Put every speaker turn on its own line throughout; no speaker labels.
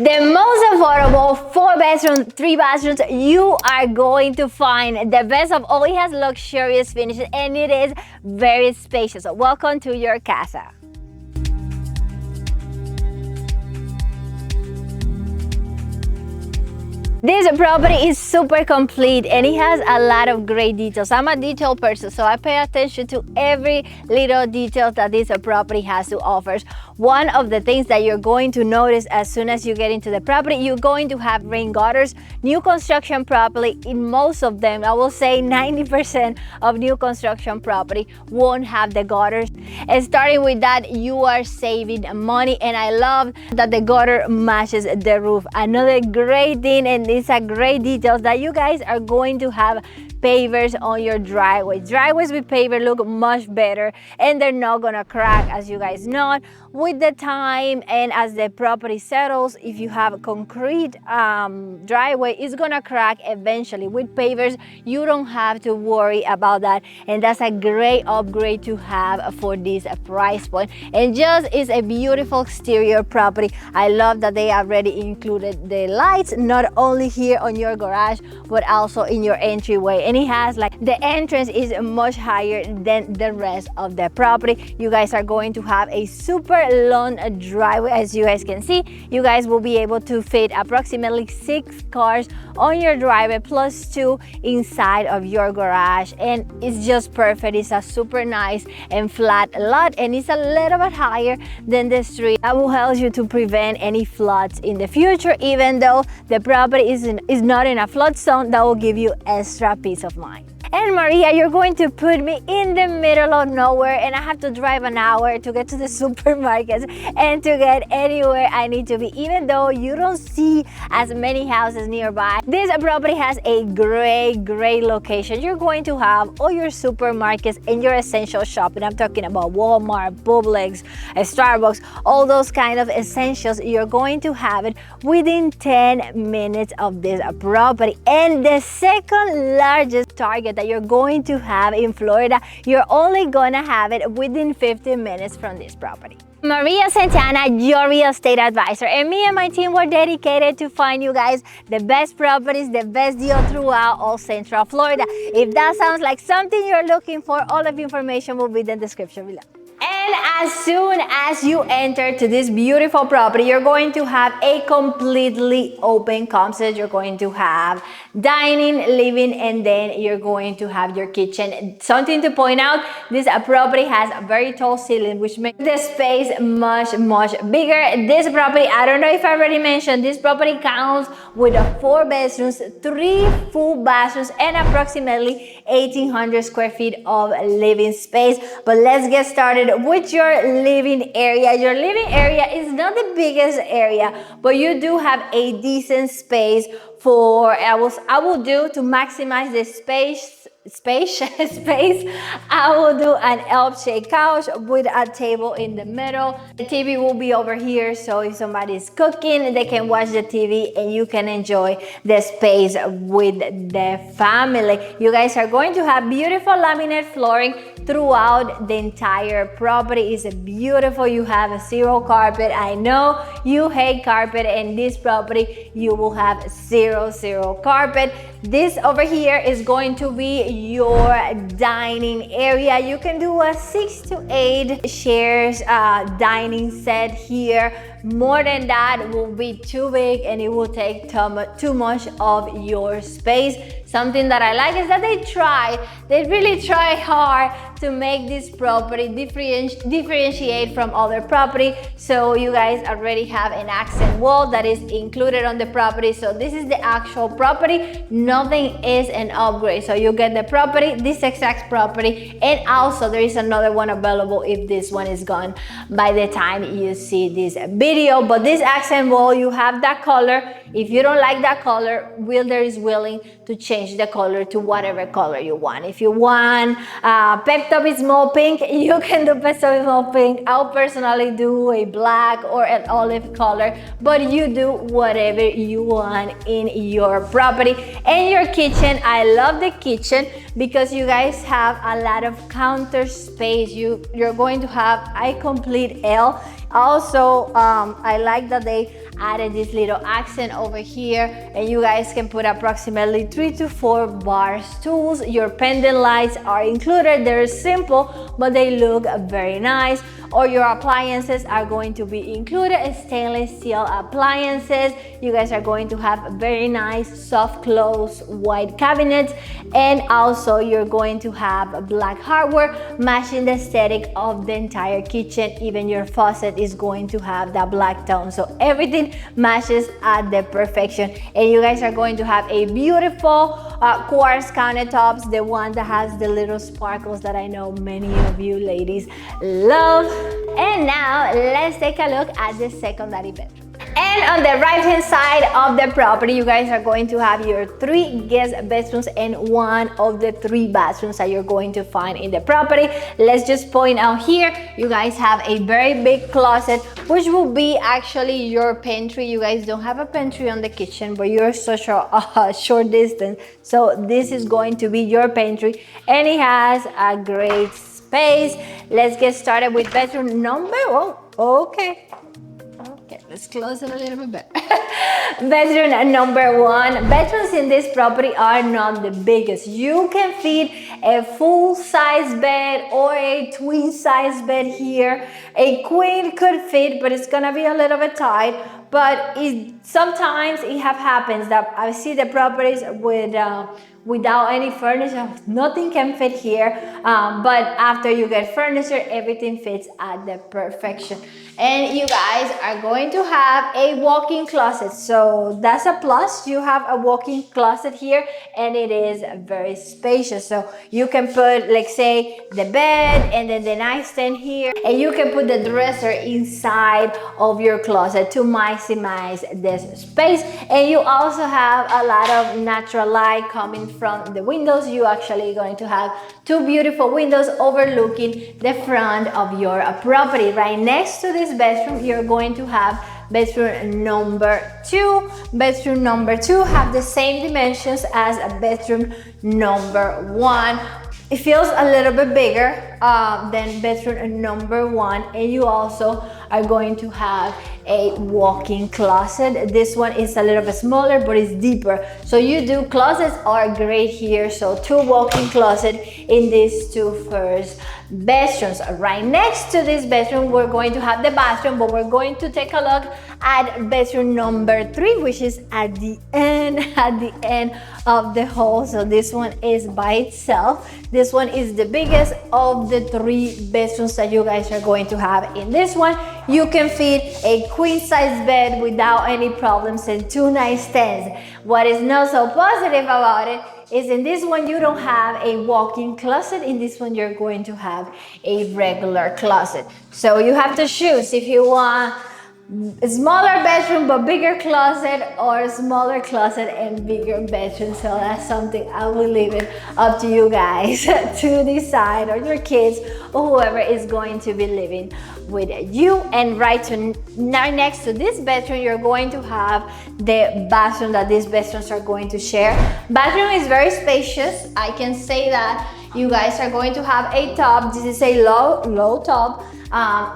The most affordable 4-bedroom, 3 bathrooms you are going to find. The best of all, it has luxurious finishes and it is very spacious. So welcome to your casa. This property is super complete and it has a lot of great details. I'm a detail person, so I pay attention to every little detail that this property has to offer. One of the things that you're going to notice as soon as you get into the property, you're going to have rain gutters. New construction property, in most of them, I will say 90% of new construction property won't have the gutters. And starting with that, you are saving money, and I love that the gutter matches the roof. Another great thing, and it's a great detail, that you guys are going to have pavers on your driveway. Driveways with paver look much better and they're not gonna crack, as you guys know. With the time and as the property settles, if you have a concrete driveway, it's gonna crack eventually. With pavers, you don't have to worry about that, and that's a great upgrade to have for this price point. And just is a beautiful exterior property. I love that they already included the lights, not only here on your garage but also in your entryway. And it has, like, the entrance is much higher than the rest of the property. You guys are going to have a super long driveway. As you guys can see, you guys will be able to fit approximately 6 cars on your driveway plus 2 inside of your garage, and it's just perfect. It's a super nice and flat lot, and it's a little bit higher than the street. That will help you to prevent any floods in the future. Even though the property is not in a flood zone, that will give you extra peace of mind. And Maria, you're going to put me in the middle of nowhere and I have to drive an hour to get to the supermarkets and to get anywhere I need to be, even though you don't see as many houses nearby. This property has a great location. You're going to have all your supermarkets and your essential shopping. I'm talking about Walmart, Publix, Starbucks, all those kind of essentials. You're going to have it within 10 minutes of this property. And the second largest Target that you're going to have in Florida, you're only gonna have it within 15 minutes from this property. Maria Santana, your real estate advisor, and me and my team were dedicated to find you guys the best properties, the best deal throughout all Central Florida. If that sounds like something you're looking for, all of the information will be in the description below. And as soon as you enter to this beautiful property, you're going to have a completely open concept. You're going to have dining, living, and then you're going to have your kitchen. Something to point out, this property has a very tall ceiling, which makes the space much bigger. This property, I don't know if I already mentioned, this property counts with 4 bedrooms, 3 full bathrooms, and approximately 1,800 square feet of living space. But let's get started with your living area. Your living area is not the biggest area, but you do have a decent space for, I will do to maximize the spacious space. I will do an L-shaped couch with a table in the middle. The TV will be over here, so if somebody's cooking, they can watch the TV and you can enjoy the space with the family. You guys are going to have beautiful laminate flooring throughout the entire property. It's beautiful. You have a 0 carpet. I know you hate carpet, and this property you will have zero carpet. This over here is going to be your dining area. You can do a 6 to 8 chairs dining set here. More than that will be too big and it will take too much of your space. Something that I like is that they really try hard to make this property differentiate from other property. So you guys already have an accent wall that is included on the property. So this is the actual property. Nothing is an upgrade. So you get the property, this exact property, and also there is another one available if this one is gone by the time you see this video. But this accent wall, you have that color. If you don't like that color, Wilder is willing to change the color to whatever color you want. If you want Pep-Top is more pink, you can do Pep-Top is more pink. I'll personally do a black or an olive color, but you do whatever you want in your property. And your kitchen, I love the kitchen because you guys have a lot of counter space. You're going to have a complete L. Also, I like that they added this little accent over here, and you guys can put approximately 3 to 4 bar stools. Your pendant lights are included. They're simple, but they look very nice. Or your appliances are going to be included, stainless steel appliances. You guys are going to have very nice soft close white cabinets, and also you're going to have black hardware matching the aesthetic of the entire kitchen. Even your faucet is going to have that black tone, so everything matches at the perfection. And you guys are going to have a beautiful quartz countertops, the one that has the little sparkles that I know many of you ladies love. And now let's take a look at the secondary bedroom. And on the right hand side of the property, you guys are going to have your 3 guest bedrooms and 1 of the 3 bathrooms that you're going to find in the property. Let's just point out here, you guys have a very big closet, which will be actually your pantry. You guys don't have a pantry on the kitchen, but you're such a short distance, so this is going to be your pantry, and it has a great space. Let's get started with bedroom number. Okay, let's close it a little bit better. Bedroom number 1. Bedrooms in this property are not the biggest. You can fit a full-size bed or a twin-size bed here. A queen could fit, but it's gonna be a little bit tight. But sometimes it happens that I see the properties with without any furniture, nothing can fit here, but after you get furniture, everything fits at the perfection. And you guys are going to have a walk-in closet, so that's a plus. You have a walk-in closet here, and it is very spacious, so you can put, like, say, the bed and then the nightstand here, and you can put the dresser inside of your closet to maximize this space. And you also have a lot of natural light coming from the windows. You actually going to have 2 beautiful windows overlooking the front of your property. Right next to this bedroom, you're going to have bedroom number 2. Bedroom number 2 have the same dimensions as a bedroom number 1. It feels a little bit bigger than bedroom number 1, and you also are going to have a walk-in closet. This one is a little bit smaller, but it's deeper. So closets are great here. So 2 walk-in closets in these 2 first bedrooms. Right next to this bedroom, we're going to have the bathroom, but we're going to take a look at bedroom number 3, which is at the end of the hall. So this one is by itself. This one is the biggest of the 3 bedrooms that you guys are going to have. In this one, you can fit a queen size bed without any problems and 2 nightstands. What is not so positive about it is in this one you don't have a walk-in closet. In this one you're going to have a regular closet. So you have to choose if you want a smaller bedroom but bigger closet, or a smaller closet and bigger bedroom. So that's something I will leave it up to you guys to decide, or your kids, or whoever is going to be living with you. And right next to this bedroom, you're going to have the bathroom that these bedrooms are going to share. Bathroom is very spacious. I can say that. You guys are going to have a tub. This is a low tub.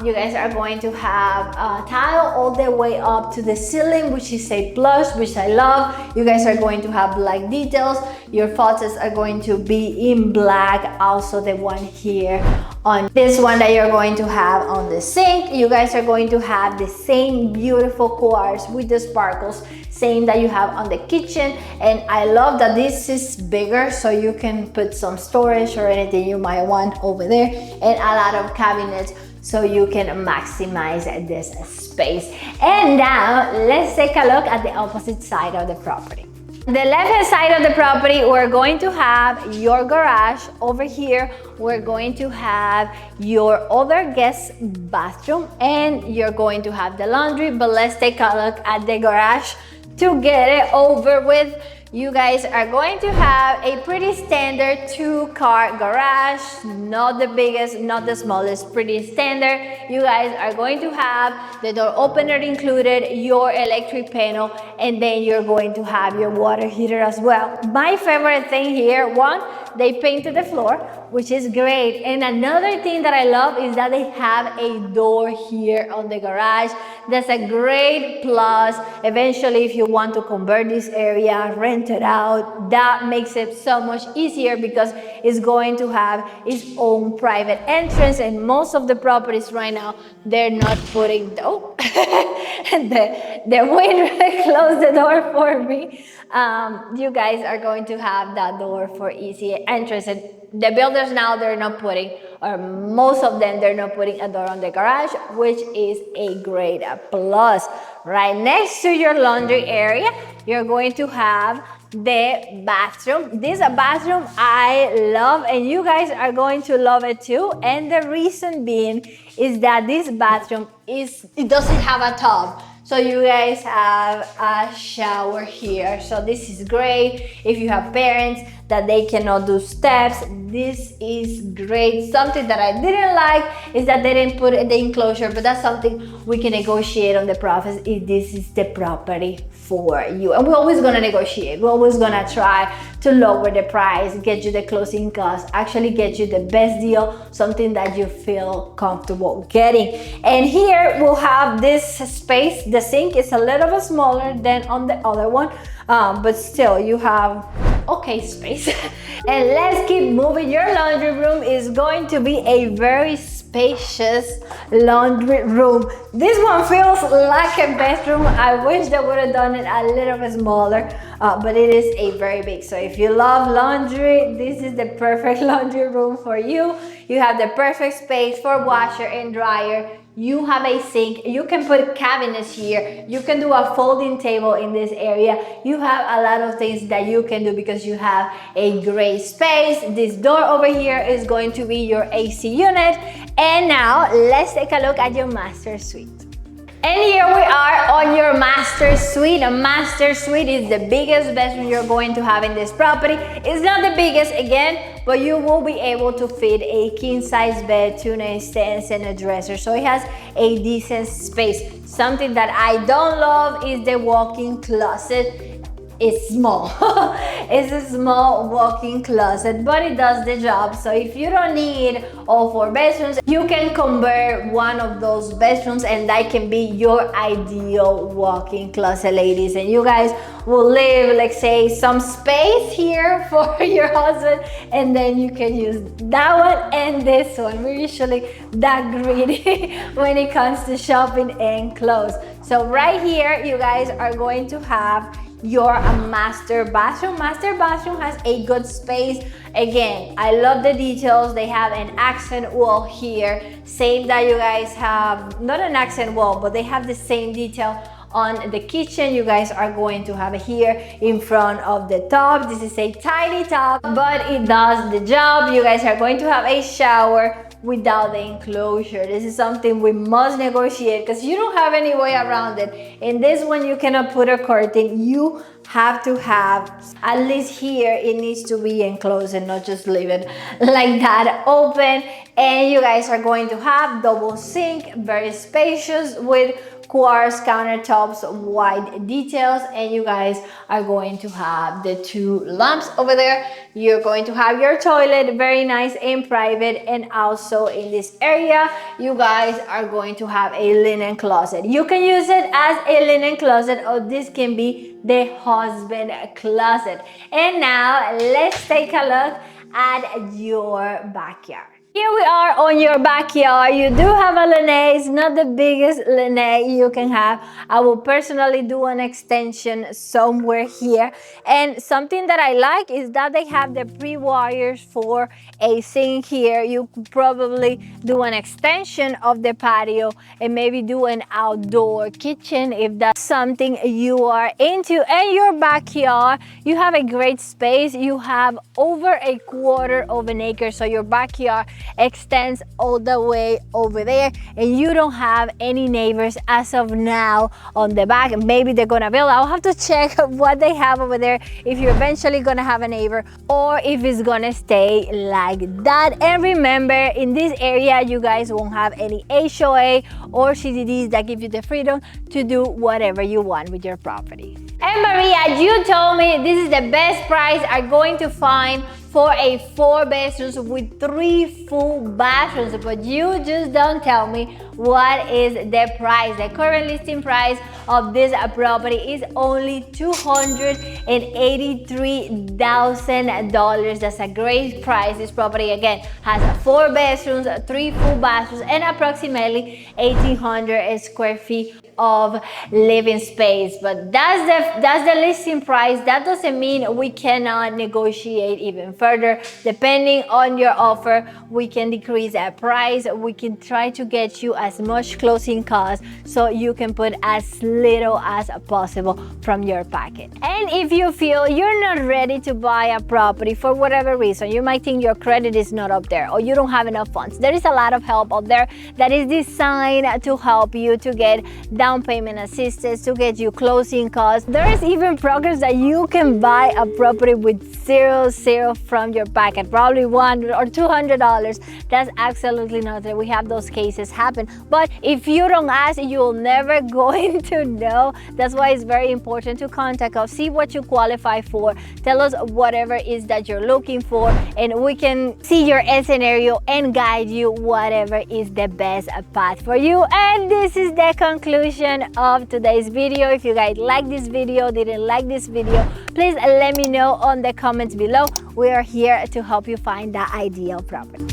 You guys are going to have tile all the way up to the ceiling, which is a plus, which I love. You guys are going to have black details. Your faucets are going to be in black. Also the one here on this one that you're going to have on the sink. You guys are going to have the same beautiful quartz with the sparkles, same that you have on the kitchen. And I love that this is bigger, so you can put some storage or anything you might want over there, and a lot of cabinets, so you can maximize this space. And now let's take a look at the opposite side of the property. The left hand side of the property, we're going to have your garage. Over here, we're going to have your other guest bathroom, and you're going to have the laundry. But let's take a look at the garage to get it over with. You guys are going to have a pretty standard 2-car garage, not the biggest, not the smallest, pretty standard. You guys are going to have the door opener included, your electric panel, and then you're going to have your water heater as well. My favorite thing here, one, they painted the floor, which is great. And another thing that I love is that they have a door here on the garage. That's a great plus. Eventually, if you want to convert this area, rent it out, that makes it so much easier because it's going to have its own private entrance. And most of the properties right now, they're not putting, oh, the wind closed the door for me. You guys are going to have that door for easy entrance. And the builders now, they're not putting, or most of them, they're not putting a door on the garage, which is a great plus. Right next to your laundry area, you're going to have the bathroom. This bathroom I love, and you guys are going to love it too. And the reason being is that this bathroom it doesn't have a tub. So you guys have a shower here. So this is great if you have parents that they cannot do steps. This is great. Something that I didn't like is that they didn't put the enclosure, but that's something we can negotiate on the process if this is the property for you. And we're always gonna negotiate. We're always gonna try to lower the price, get you the closing costs, actually get you the best deal, something that you feel comfortable getting. And here we'll have this space. The sink is a little bit smaller than on the other one, but still you have okay space. And let's keep moving. Your laundry room is going to be a very spacious laundry room. This one feels like a bedroom. I wish they would have done it a little bit smaller, but it is a very big. So if you love laundry, this is the perfect laundry room for you. You have the perfect space for washer and dryer. You have a sink. You can put cabinets here. You can do a folding table in this area. You have a lot of things that you can do because you have a great space. This door over here is going to be your AC unit. And now let's take a look at your master suite. And here we are on your master suite. A master suite is the biggest bedroom you're going to have in this property. It's not the biggest again, but you will be able to fit a king size bed, 2 nightstands, and a dresser. So it has a decent space. Something that I don't love is the walk-in closet. It's small. It's a small walk-in closet, but it does the job. So if you don't need all 4 bedrooms, you can convert one of those bedrooms and that can be your ideal walk-in closet, ladies. And you guys will leave, like say, some space here for your husband, and then you can use that one and this one. We're usually that greedy when it comes to shopping and clothes. So right here, you guys are going to have your master bathroom. Master bathroom has a good space. Again, I love the details. They have an accent wall here. Same that you guys have, not an accent wall, but they have the same detail on the kitchen. You guys are going to have it here in front of the tub. This is a tiny tub, but it does the job. You guys are going to have a shower without the enclosure. This is something we must negotiate because you don't have any way around it. In this one, you cannot put a curtain. You have to have, at least here, it needs to be enclosed and not just leave it like that open. And you guys are going to have double sink, very spacious with quartz countertops, white details, and you guys are going to have the 2 lamps over there. You're going to have your toilet, very nice and private, and also in this area, you guys are going to have a linen closet. You can use it as a linen closet, or this can be the husband closet. And now let's take a look at your backyard. Here we are on your backyard. You do have a lanai. It's not the biggest lanai you can have. I will personally do an extension somewhere here. And something that I like is that they have the pre-wires for a sink here. You could probably do an extension of the patio and maybe do an outdoor kitchen if that's something you are into. And your backyard, you have a great space. You have over a quarter of an acre, so your backyard extends all the way over there, and you don't have any neighbors as of now on the back. Maybe they're gonna build. I'll have to check what they have over there, if you're eventually gonna have a neighbor or if it's gonna stay like that. And remember, in this area you guys won't have any HOA or CDDs that give you the freedom to do whatever you want with your property. And Maria, you told me this is the best price I'm going to find for a 4 bedrooms with 3 full bathrooms, but you just don't tell me what is the price. The current listing price of this property is only $283,000. That's a great price. This property again has 4 bedrooms, 3 full bathrooms, and approximately 1,800 square feet of living space. But that's the listing price. That doesn't mean we cannot negotiate even further. Depending on your offer, we can decrease that price. We can try to get you as much closing costs so you can put as little as possible from your pocket. And if you feel you're not ready to buy a property for whatever reason, you might think your credit is not up there or you don't have enough funds, there is a lot of help out there that is designed to help you to get down payment assistance, to get you closing costs. There is even programs that you can buy a property with zero from your pocket, probably $100 or $200. That's absolutely nothing. We have those cases happen, but if you don't ask, you'll never going to know. That's why it's very important to contact us, see what you qualify for, tell us whatever is that you're looking for, and we can see your scenario and guide you whatever is the best path for you. And this is the conclusion of today's video. If you guys like this video, didn't like this video, please let me know on the comments below. We are here to help you find the ideal property.